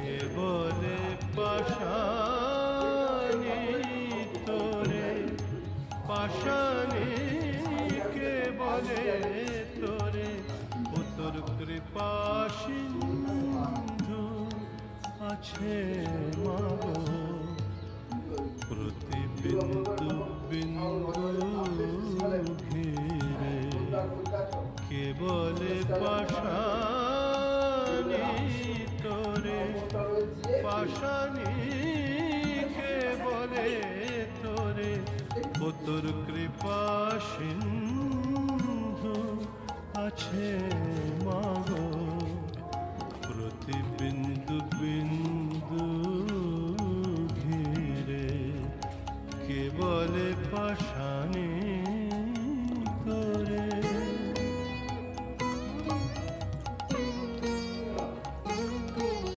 কে বলে পাশানি তোরে, পাশানি কে বলে তোরে, ও তোর কৃপা সিন্ধু আছে মাগো, প্রতি বিন্দু বিন্দু ঘিরে। কে বলে পাশানি তোরে, পাশানি কে বলে তোরে, ও তোর কৃপা সিন্ধু আছে মাগো, প্রতি বিন্দু